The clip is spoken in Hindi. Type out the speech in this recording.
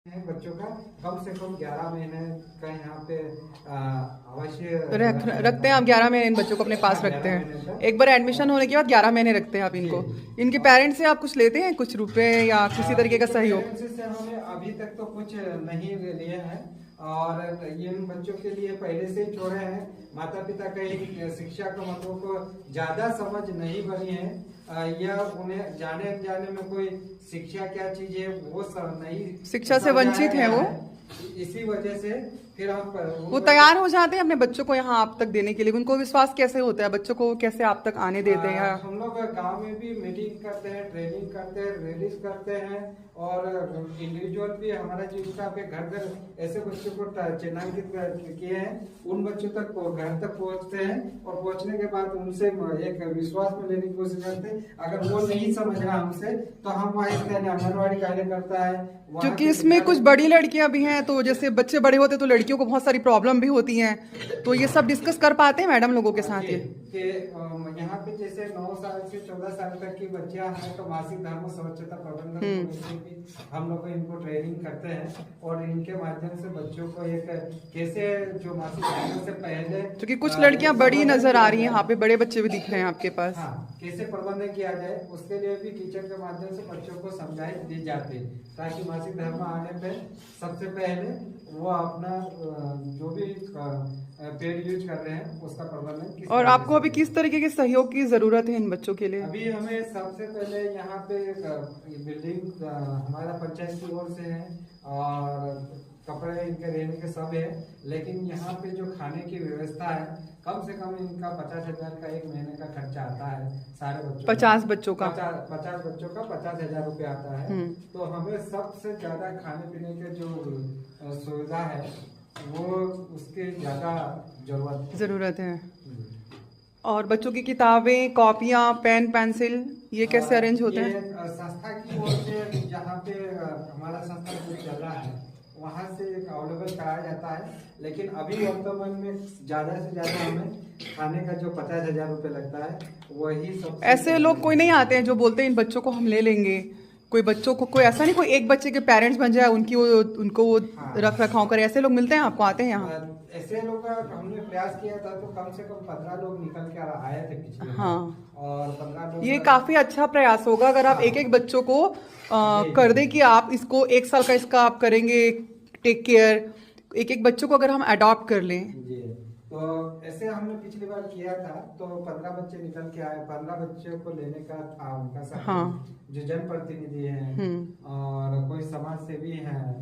बच्चों का कम से कम 11 महीने का यहाँ पे अवश्य रखते हैं आप 11 महीने इन बच्चों को अपने पास हाँ, रखते 11 महीने हैं। एक बार तक। एडमिशन होने के बाद 11 महीने रखते हैं आप जी इनको। इनके और पेरेंट्स से आप कुछ लेते हैं, कुछ रुपए या किसी तरीके का इनके सहयोग? पेरेंट्स से हमने अभी तक तो कुछ नहीं लिए हैं और ये इन बच्चों के लिए पहले से ही छोड़े हैं। माता पिता का शिक्षा का मतलब को ज्यादा समझ नहीं बनी है या उन्हें जाने अनजाने में कोई शिक्षा क्या चीज है वो सब नहीं शिक्षा से समझाया वंचित हैं गया वो। है। इसी वजह से फिर हम वो तैयार हो जाते हैं अपने बच्चों को यहाँ आप तक देने के लिए, उनको विश्वास कैसे होता है, बच्चों को कैसे आप तक आने देते हैं? या हम लोग गांव में भी मीटिंग करते हैं, ट्रेनिंग करते हैं, रैलीज करते हैं और इंडिविजुअल भी हमारा जीविका पे घर घर ऐसे बच्चों को चिन्हांकित किए हैं। उन बच्चों तक घर तक पहुंचते हैं और पहुंचने के बाद उनसे एक विश्वास में लेने की कोशिश करते हैं। अगर वो नहीं समझ रहा हमसे तो हम वहाँ आंगनबाड़ी कार्यकर्ता है क्योंकि इसमें कुछ बड़ी लड़कियां भी हैं, तो जैसे बच्चे बड़े होते तो लड़कियों को बहुत सारी प्रॉब्लम भी होती हैं, तो ये सब डिस्कस कर पाते हैं मैडम लोगों के साथ ये कि यहाँ पे जैसे 9 साल से 14 साल तक की बच्चियां हैं तो मासिक धर्म स्वच्छता प्रबंधन कमेटी की हम लोग इनको ट्रेनिंग करते हैं और इनके माध्यम से बच्चों को एक कैसे जो मासिक धर्म से पहले, क्योंकि कुछ लड़कियां बड़ी नजर आ रही हैं यहाँ पे, बड़े बच्चे भी दिख रहे हैं आपके पास। हाँ, कैसे प्रबंधन किया जाए उसके लिए भी टीचर के माध्यम से बच्चों को समझाई दी जाती है ताकि मासिक धर्म आने पे सबसे पहले वो अपना जो भी पेड यूज कर रहे हैं उसका प्रबंधन। और आपको अभी किस तरीके के सहयोग की जरूरत है इन बच्चों के लिए? अभी हमें सबसे पहले यहाँ पे बिल्डिंग हमारा पंचायत की ओर से है और कपड़े इनके रहने के सब है, लेकिन यहाँ पे जो खाने की व्यवस्था है कम से कम इनका 50,000 का एक महीने का खर्चा आता है सारे बच्चों 50 बच्चों का 50 बच्चों का 50,000 रुपये आता है। तो हमें सबसे ज्यादा खाने पीने के जो सुविधा है वो उसके ज्यादा जरूरत है। और बच्चों की किताबें, कॉपियां, पेन, पेंसिल ये कैसे अरेंज होते हैं? संस्था की ओर से जहाँ पे हमारा संस्था जो चल रहा है वहाँ से अवेलेबल कराया जाता है, लेकिन अभी वर्तमान में ज्यादा से ज्यादा हमें खाने का जो 50,000 रुपये लगता है वही सब। ऐसे लोग कोई नहीं आते हैं जो बोलते हैं इन बच्चों को हम ले लेंगे? कोई बच्चों को, कोई ऐसा नहीं, कोई एक बच्चे के पेरेंट्स बन जाए, उनकी वो उनको वो रख रखाव करे, ऐसे लोग मिलते हैं आपको, आते हैं यहाँ? ऐसे लोग हमने प्रयास किया था तो कम से कम 15 लोग निकल के आए थे पिछले। हाँ, और 15 लोग ये काफी अच्छा प्रयास होगा अगर आप एक एक बच्चों को कर दे कि आप इसको 1 साल का इसका आप करेंगे टेक केयर, एक एक बच्चों को अगर हम अडॉप्ट कर लें। जी तो ऐसे हमने पिछली बार किया था तो 15 बच्चे निकल के आए, 15 बच्चों को लेने का था उनका साथ। हाँ, जो जनप्रतिनिधि हैं और कोई समाज सेवी हैं।